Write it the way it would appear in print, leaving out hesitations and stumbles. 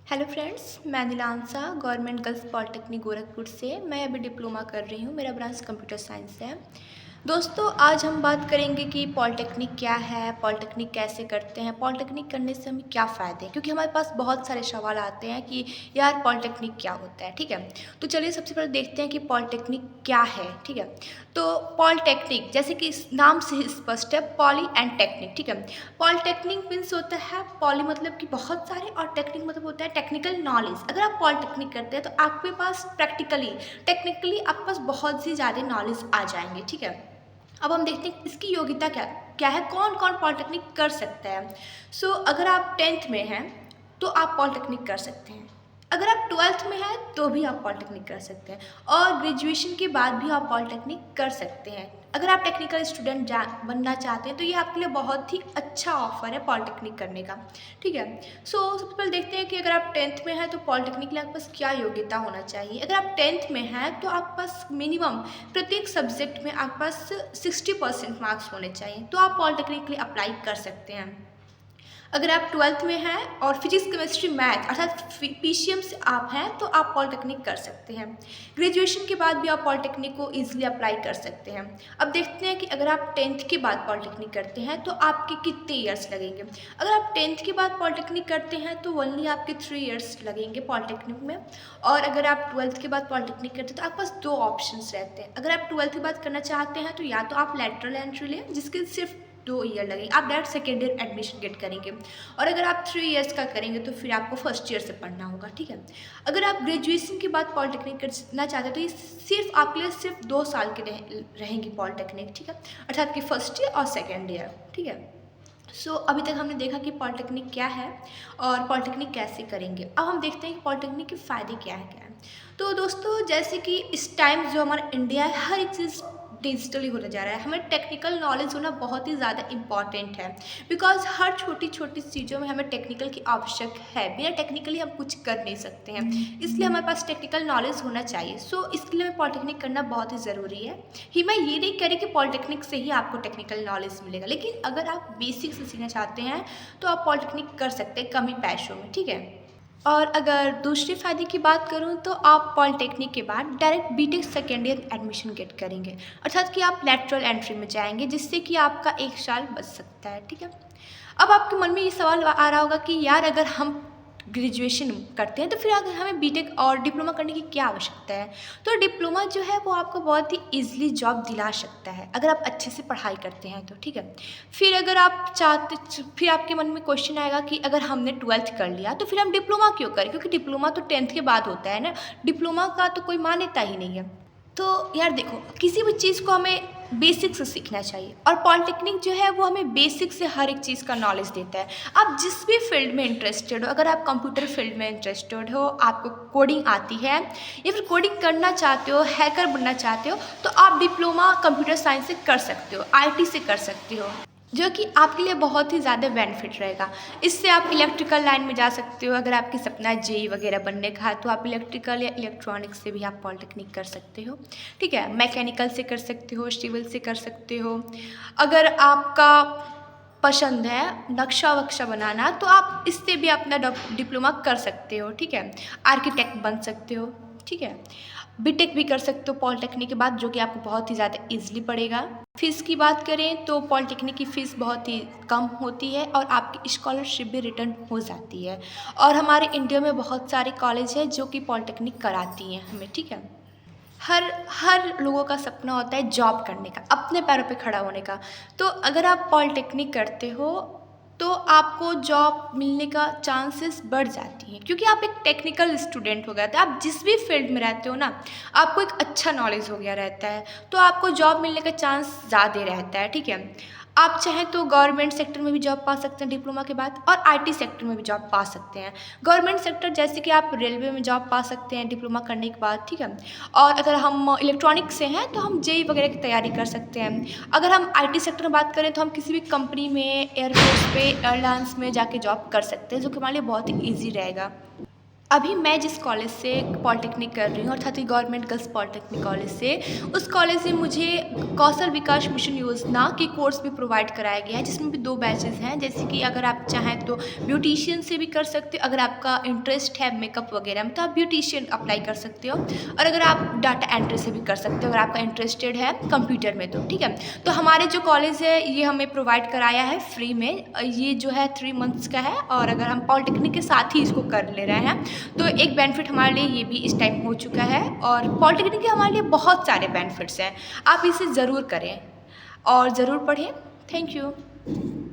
Hello friends, मैं नीलांशा government girls polytechnic Gorakhpur से। मैं अभी डिप्लोमा कर रही हूँ। मेरा ब्रांच कंप्यूटर साइंस है। दोस्तों, आज हम बात करेंगे कि पॉलिटेक्निक क्या है, पॉलिटेक्निक कैसे करते हैं, पॉलिटेक्निक करने से हमें क्या फ़ायदे हैं। क्योंकि हमारे पास बहुत सारे सवाल आते हैं कि यार पॉलिटेक्निक क्या होता है। ठीक है, तो चलिए सबसे पहले देखते हैं कि पॉलिटेक्निक क्या है। ठीक है, तो पॉलिटेक्निक जैसे कि इस नाम से ही स्पष्ट है, पॉली एंड टेक्निक। ठीक है, पॉलिटेक्निक मीन्स होता है, पॉली मतलब कि बहुत सारे और टेक्निक मतलब होता है टेक्निकल नॉलेज। अगर आप पॉलिटेक्निक करते हैं तो आपके पास टेक्निकली आपके पास बहुत सी ज़्यादा नॉलेज आ जाएंगे। ठीक है, अब हम देखते हैं इसकी योग्यता क्या क्या है, कौन कौन पॉलिटेक्निक कर सकता है। अगर आप 10th में हैं तो आप पॉलिटेक्निक कर सकते हैं। अगर आप 12th में हैं तो भी आप पॉलिटेक्निक कर सकते हैं, और ग्रेजुएशन के बाद भी आप पॉलिटेक्निक कर सकते हैं। अगर आप टेक्निकल स्टूडेंट बनना चाहते हैं तो ये आपके लिए बहुत ही अच्छा ऑफर है पॉलिटेक्निक करने का। ठीक है, सबसे पहले देखते हैं कि अगर आप 10th में हैं तो पॉलिटेक्निक के लिए आपके पास क्या योग्यता होना चाहिए। अगर आप 10th में हैं तो आपके पास मिनिमम प्रत्येक सब्जेक्ट में आपके पास 60% मार्क्स होने चाहिए, तो आप पॉलिटेक्निक के लिए अप्लाई कर सकते हैं। अगर आप 12th में हैं और फिजिक्स केमिस्ट्री मैथ अर्थात पीसीएम से आप हैं तो आप पॉलिटेक्निक कर सकते हैं। ग्रेजुएशन के बाद भी आप पॉलिटेक्निक को ईजिली अप्लाई कर सकते हैं। अब देखते हैं कि अगर आप 10th के बाद पॉलिटेक्निक करते हैं तो आपके कितने ईयर्स लगेंगे। अगर आप 10th के बाद पॉलिटेक्निक करते हैं तो ओनली आपके 3 ईयर्स लगेंगे पॉलिटेक्निक में। और अगर आप 12th के बाद पॉलिटेक्निक करते हैं तो आपके पास 2 ऑप्शंस रहते हैं। अगर आप 12th के बाद करना चाहते हैं तो या तो आप लैटरल एंट्री लें जिसके सिर्फ 2 ईयर लगेंगे, आप direct second year admission get करेंगे। और अगर आप 3 ईयर्स का करेंगे तो फिर आपको फर्स्ट ईयर से पढ़ना होगा। ठीक है, अगर आप ग्रेजुएशन के बाद पॉलिटेक्निक करना चाहते हैं तो ये सिर्फ आपके लिए सिर्फ 2 साल के रहेंगी पॉलिटेक्निक। ठीक है, अर्थात कि फर्स्ट ईयर और सेकेंड ईयर। ठीक है, अभी तक हमने देखा कि पॉलिटेक्निक क्या है और पॉलिटेक्निक कैसे करेंगे। अब हम देखते हैं कि पॉलिटेक्निक के फ़ायदे क्या है। तो दोस्तों, जैसे कि इस टाइम जो हमारा इंडिया है हर एक चीज़ डिजिटली होता जा रहा है। हमें टेक्निकल नॉलेज होना बहुत ही ज़्यादा इम्पॉर्टेंट है, बिकॉज हर छोटी छोटी चीज़ों में हमें टेक्निकल की आवश्यक है। बिना टेक्निकली हम कुछ कर नहीं सकते हैं, इसलिए हमारे पास टेक्निकल नॉलेज होना चाहिए। इसके लिए हमें पॉलिटेक्निक करना बहुत ही ज़रूरी है। मैं ये नहीं कह रही कि पॉलिटेक्निक से ही आपको टेक्निकल नॉलेज मिलेगा, लेकिन अगर आप बेसिक से सीखना चाहते हैं तो आप पॉलिटेक्निक कर सकते हैं कम ही पैसों में। ठीक है, और अगर दूसरे फ़ायदे की बात करूं तो आप पॉलिटेक्निक के बाद direct BTech second year admission get करेंगे, अर्थात कि आप लैटरल एंट्री में जाएंगे जिससे कि आपका 1 साल बच सकता है। ठीक है, अब आपके मन में ये सवाल आ रहा होगा कि यार अगर हम ग्रेजुएशन करते हैं तो फिर अगर हमें बीटेक और डिप्लोमा करने की क्या आवश्यकता है। तो डिप्लोमा जो है वो आपको बहुत ही ईजिली जॉब दिला सकता है अगर आप अच्छे से पढ़ाई करते हैं तो। ठीक है, फिर अगर आप चाहते फिर आपके मन में क्वेश्चन आएगा कि अगर हमने 12th कर लिया तो फिर हम डिप्लोमा क्यों करें, क्योंकि डिप्लोमा तो 10th के बाद होता है ना। डिप्लोमा का तो कोई मान्यता ही नहीं है। तो यार देखो, किसी भी चीज़ को हमें बेसिक से सीखना चाहिए, और पॉलिटेक्निक जो है वो हमें बेसिक से हर एक चीज़ का नॉलेज देता है। आप जिस भी फील्ड में इंटरेस्टेड हो, अगर आप कंप्यूटर फील्ड में इंटरेस्टेड हो, आपको कोडिंग आती है या फिर कोडिंग करना चाहते हो, हैकर बनना चाहते हो, तो आप डिप्लोमा कंप्यूटर साइंस से कर सकते हो, आईटी से कर सकते हो, जो कि आपके लिए बहुत ही ज़्यादा बेनिफिट रहेगा। इससे आप इलेक्ट्रिकल लाइन में जा सकते हो। अगर आपकी सपना जेई वगैरह बनने का है तो आप इलेक्ट्रिकल या इलेक्ट्रॉनिक्स से भी आप पॉलिटेक्निक कर सकते हो। ठीक है, मैकेनिकल से कर सकते हो, सिविल से कर सकते हो। अगर आपका पसंद है नक्शा वक्शा बनाना तो आप इससे भी अपना डिप्लोमा कर सकते हो। ठीक है, आर्किटेक्ट बन सकते हो। ठीक है, बीटेक भी कर सकते हो पॉलिटेक्निक के बाद, जो कि आपको बहुत ही ज़्यादा ईजिली पड़ेगा। फ़ीस की बात करें तो पॉलिटेक्निक की फ़ीस बहुत ही कम होती है और आपकी स्कॉलरशिप भी रिटर्न हो जाती है। और हमारे इंडिया में बहुत सारे कॉलेज हैं जो कि पॉलिटेक्निक कराती हैं हमें। ठीक है, हर हर लोगों का सपना होता है जॉब करने का, अपने पैरों पे खड़ा होने का। तो अगर आप पॉलिटेक्निक करते हो तो आपको जॉब मिलने का चांसेस बढ़ जाती हैं, क्योंकि आप एक टेक्निकल स्टूडेंट हो गए थे। आप जिस भी फील्ड में रहते हो ना, आपको एक अच्छा नॉलेज हो गया रहता है, तो आपको जॉब मिलने का चांस ज़्यादा रहता है। ठीक है, आप चाहें तो गवर्नमेंट सेक्टर में भी जॉब पा सकते हैं डिप्लोमा के बाद, और आईटी सेक्टर में भी जॉब पा सकते हैं। गवर्नमेंट सेक्टर जैसे कि आप रेलवे में जॉब पा सकते हैं डिप्लोमा करने के बाद। ठीक है, और अगर हम इलेक्ट्रॉनिक्स से हैं तो हम जेई वगैरह की तैयारी कर सकते हैं। अगर हम आईटी सेक्टर में बात करें तो हम किसी भी कंपनी में, एयरफोर्स पे, एयरलाइंस में जाके जॉब कर सकते हैं, जो कि हमारे लिए बहुत ही ईजी रहेगा। अभी मैं जिस कॉलेज से पॉलिटेक्निक कर रही हूँ अर्थात गवर्नमेंट गर्ल्स पॉलिटेक्निक कॉलेज से, उस कॉलेज से मुझे कौशल विकास मिशन योजना के कोर्स भी प्रोवाइड कराया गया है, जिसमें भी 2 बैचेज़ हैं। जैसे कि अगर आप चाहें तो ब्यूटिशियन से भी कर सकते हो, अगर आपका इंटरेस्ट है मेकअप वगैरह में तो आप ब्यूटिशियन अप्लाई कर सकते हो, और अगर आप डाटा एंट्री से भी कर सकते हो अगर आपका इंटरेस्टेड है कंप्यूटर में तो, ठीक है। तो हमारे जो कॉलेज है ये हमें प्रोवाइड कराया है फ्री में, ये जो है 3 मंथ्स का है, और अगर हम पॉलिटेक्निक के साथ ही इसको कर ले रहे हैं तो एक बेनिफिट हमारे लिए ये भी इस टाइम हो चुका है। और पॉलिटेक्निक के हमारे लिए बहुत सारे बेनिफिट्स हैं, आप इसे ज़रूर करें और ज़रूर पढ़ें। Thank you.